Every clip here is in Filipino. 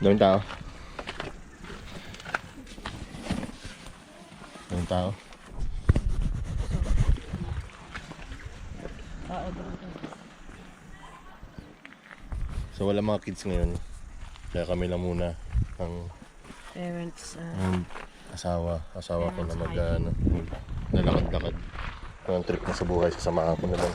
Daming tao. Daming tao. So wala mga kids ngayon. Kaya kami lang muna ang Parents. ang asawa ko na nalakad-lakad. Ang trip na sa buhay, sasamahan ko na lang.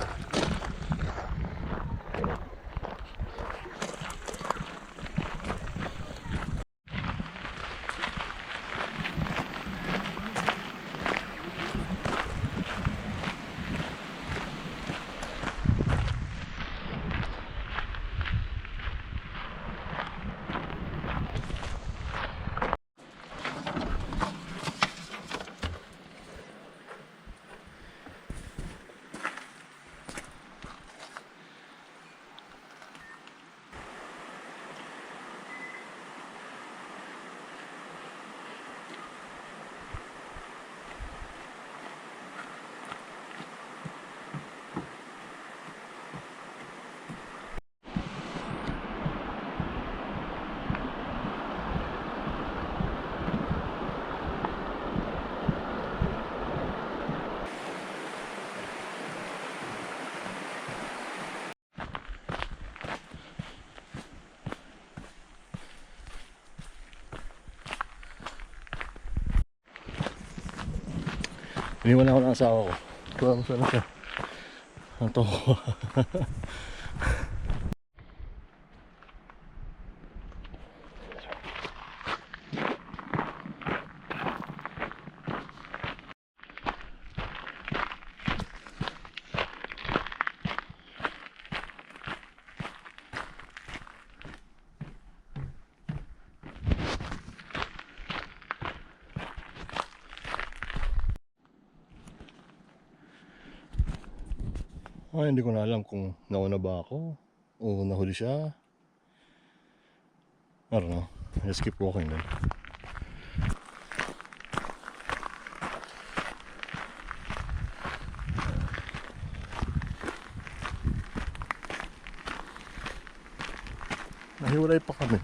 Iniwan ako ng asawa ko. Kulang sa siya. Ang toho. Hindi ko na alam kung nauna ba ako o nahuli siya. I don't know. Just keep walking then. Nahiwalay pa kami.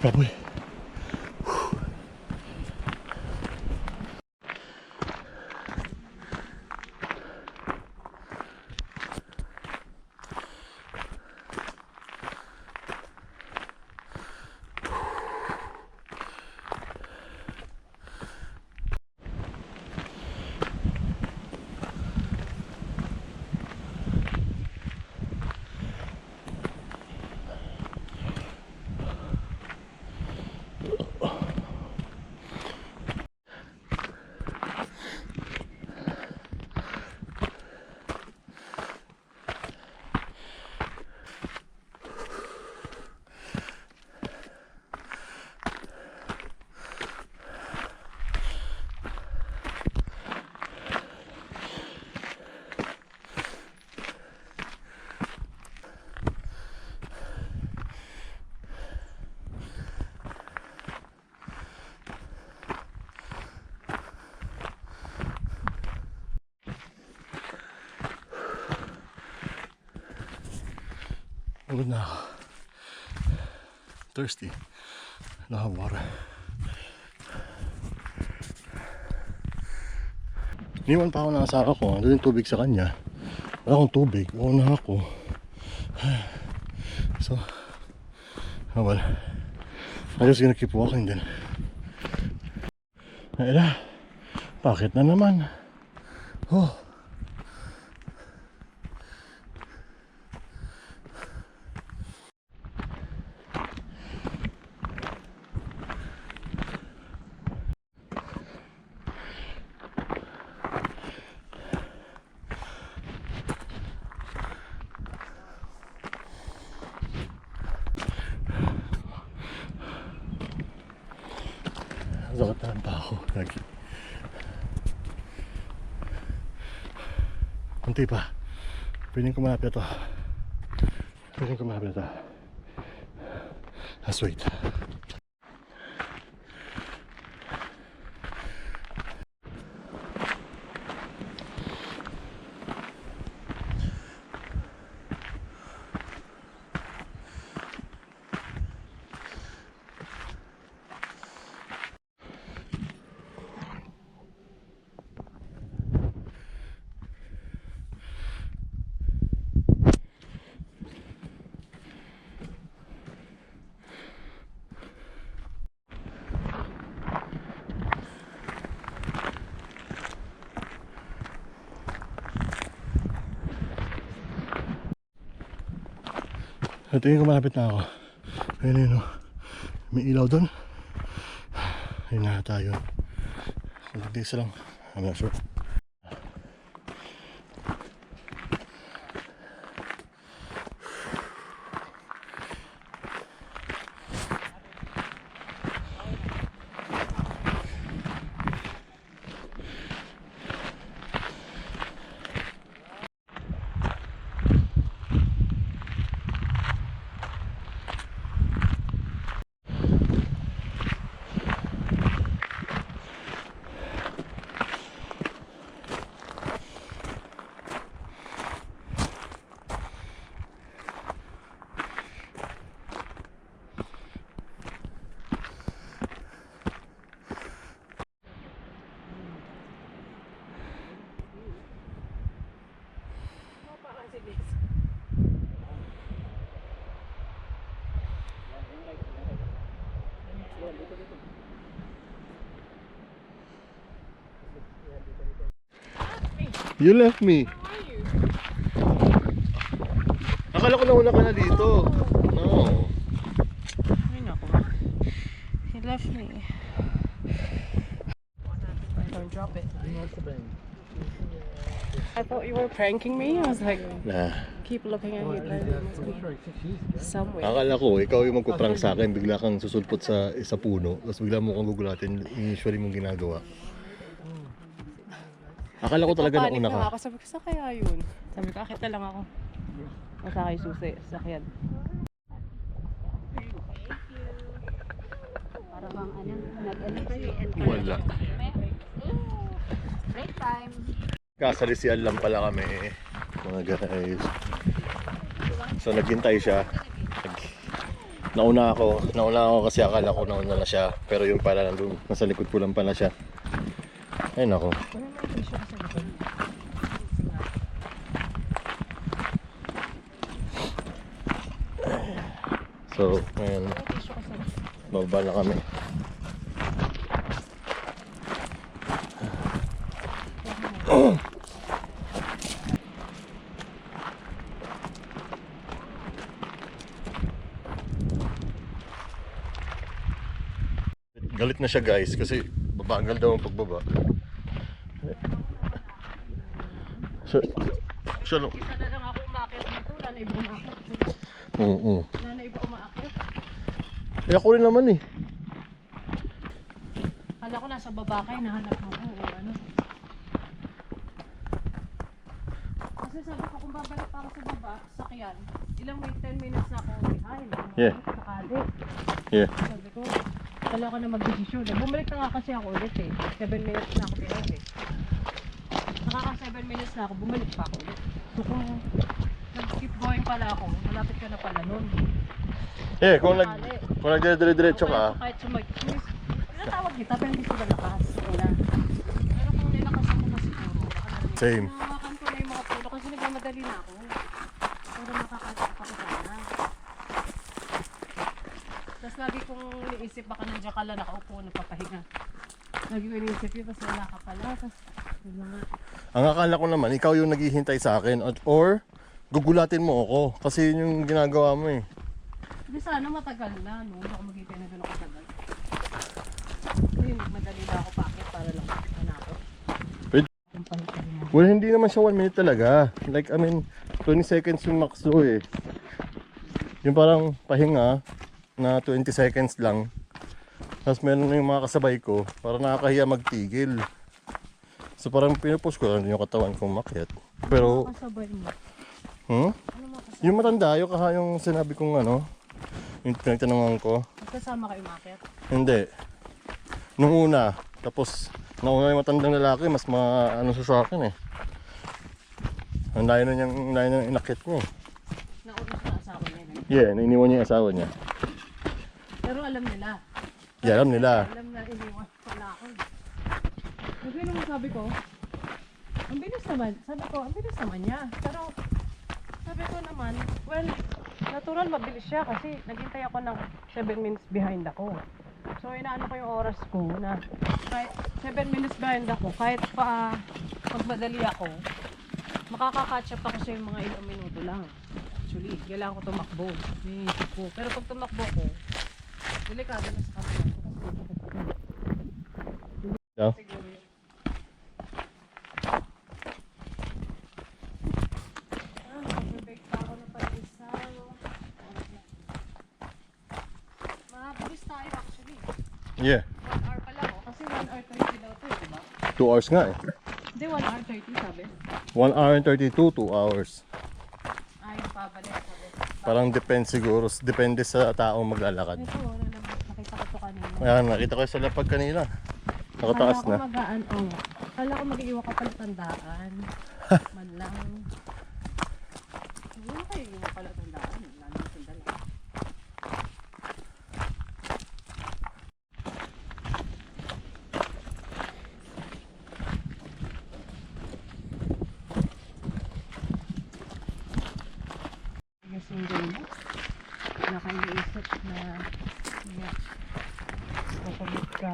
Kapoy. Pagod na ako. Thirsty. I don't have water. Iniwan pa ako ng asawa ko. Ando yung tubig sa kanya. Wala akong tubig. Una ako. So, oh well. I'm just gonna keep walking then. Ayla, bakit na naman? Oh. Kunti pa. Pwedeng ko malapit ito. Pwedeng ko malapit ito. Let's wait. Tingin ko malapit na ako. Ayun yun, oh. May ilaw doon. Ayun na tayo. Kulang isa lang. I'm not sure. You left me. Akala ko nauna ka na dito. No. Ay, naku. He left me. Don't drop it. I thought you were pranking me. I was like, Nah. keep looking at Hitler. There must be somewhere. Akala ko, ikaw yung magpuprank sa akin. Bigla kang susulpot sa isa puno. Tapos bigla mo kang gugulatin. Usually mong ginagawa. Akala ko talaga nauna ka. Ako, sabi ko, sa kaya yun? Sabi ko, akit na lang ako. Masakay susi, sakyan. Para bang ano, nag-ano kayo? Wala. Break time. Kasalisian lang pala kami, mga guys. So naghintay siya. Nauna ako kasi akala ko nauna na siya. Pero yung pala nandun, nasa likod ko lang pala siya. Ayun ako. So, ngayon, bababa na kami. Galit na siya guys kasi babagal daw ang pagbaba. Siya no. Isa na lang ako umakit dito, wala na iba umakit. Oo. Wala na iba umakit. Eh ako rin naman eh. Kala ko nasa baba kayo, nahanap mo ko o ano. Kasi sabi ko kung babalik pa ako sa baba, sakyan, ilang may 10 minutes na ako behind. Yeah. Sakali. Yeah. Sabi ko, wala ka na mag-desisyon. Bumalik na nga kasi ako ulit eh. 7 minutes na ako behind eh. Nakaka 7 minutes na ako, bumalik pa ako ulit. So kung nag-keep going pala ako, malapit ka na pala nun. Eh, kung nagdire-diretso ka, Kahit sumag-choose, tinatawag kita pero hindi sila lakas. Wala. Pero kung nilakas ako na siguro, baka narinig. Same. Nakakan ko na yung mga puno kasi nagmamadali na ako. Pero makakasap ako sana. Tapos lagi kong iniisip baka nandiyan ka lang nakaupo nagpapahinga. Lagi ko iniisip yun kasi wala ka pala. Tapos yun na nga. ang akala ko naman, ikaw yung naghihintay sa akin or gugulatin mo ako kasi yun yung ginagawa mo eh. Hindi sana matagal na, no? Hindi ako maghintay na gano'ng katagal. Hindi, madali na ako pakit para lang hanapot. Wait. Yung pahitan niya. Well, hindi naman siya 1 minute talaga. Like, I mean, 20 seconds yung max do eh. Yung parang pahinga na 20 seconds lang. Tapos meron na yung mga kasabay ko, parang nakakahiya magtigil. So parang pinupush ko lang yung katawan kong makyat. Pero, Kasabay mo. hmm? Ano makasabay? Yung matanda, yung sinabi kong ano, yung pinagtanungan ko, Magkasama kayo umakyat? hindi. Nung una, tapos nauna yung matandang lalaki, mas ano siya sa akin eh. Ang layo na niyang inakit niya eh. Nauna siya asawa niya. Yeah, iniwan niya yung asawa niya. Pero alam nila. Yeah, alam nila. Alam na iniwan pala ako. Kasi nung sabi ko, ang bilis naman. Sabi ko, ang bilis naman niya. Pero sabi ko naman, well, natural mabilis siya kasi naghintay ako ng 7 minutes behind ako. So inaano ko yung oras ko na kahit 7 minutes behind ako, kahit pa magmadali ako, makaka-catch up ako sa yung mga ilang minuto lang. Actually, kailangan ko tumakbo. Iniisip ko. Pero pag tumakbo ko, delikado na sa kamay. Yeah. Siguro yun. Perfect pa ako na pag-isa. Mabilis tayo actually. Yeah, 1 hour pa lang oh. Kasi 1 hour 30 daw to eh, diba? 2 hours nga eh. Hindi, 1 hour 30 sabi. 1 hour and 32, 2 hours. Ay, pabalik sabi. Parang depende siguro, depende sa taong maglalakad. Ito, wala naman. Nakita ko to kanina. Ayan, nakita ko sa lapag kanina. Nakataas Kala na. ko magaan, oh. Kala ko mag-iiwan ka pala tandaan. Man lang. Hindi mo kayo iiwan pala tandaan. Lalo sandali. Yung single mo, nakaiisip na yeah, kapagod ka,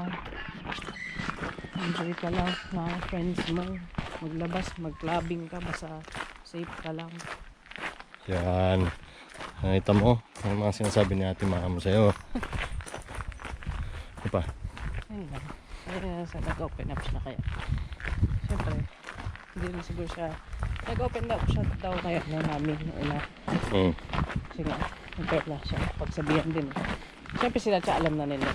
enjoy ka lang, mga friends mo, maglabas, mag-clubbing ka, basta safe ka lang. Yan. Nakita mo, ang mga sinasabi ni ate mama mo sa'yo. Ano pa? Ayun lang. Sa nag-open up siya kaya. Siyempre, hindi rin siguro siya. Nag-open up siya daw kaya na namin na una. Hmm. Kasi nga, nagpapla siya. Pagsabihan din. Siyempre sila siya alam na nila.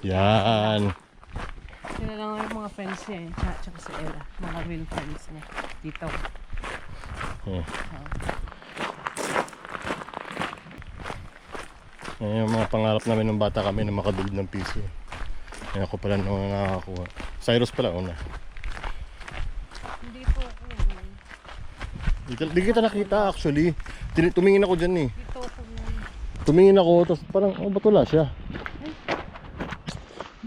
Yan. Sila lang yung mga friends niya eh. Tsaka si Ella. Mga real friends niya. Dito. Yeah. Yan yung mga pangarap namin ng bata kami na makabuild ng PC. Yan ako pala nung nakakakuha. Cyrus pala una. Hindi po ako. Di kita nakita actually. Tumingin ako dyan eh. Dito ako nun. Tumingin ako, tapos parang, oh ba't wala siya?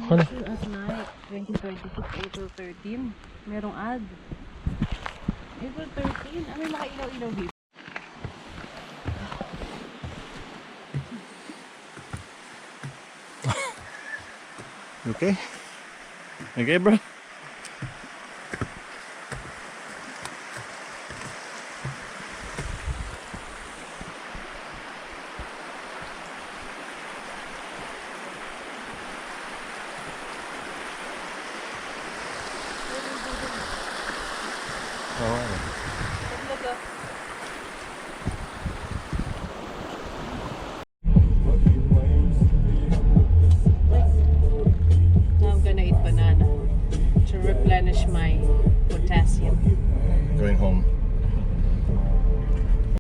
Ano? Sure as night. 2026, April 13. Merong ad. April 13? Ano yung nakailaw-ilaw dito? Okay? Okay bro? Now I'm gonna eat banana to replenish my potassium. Going home.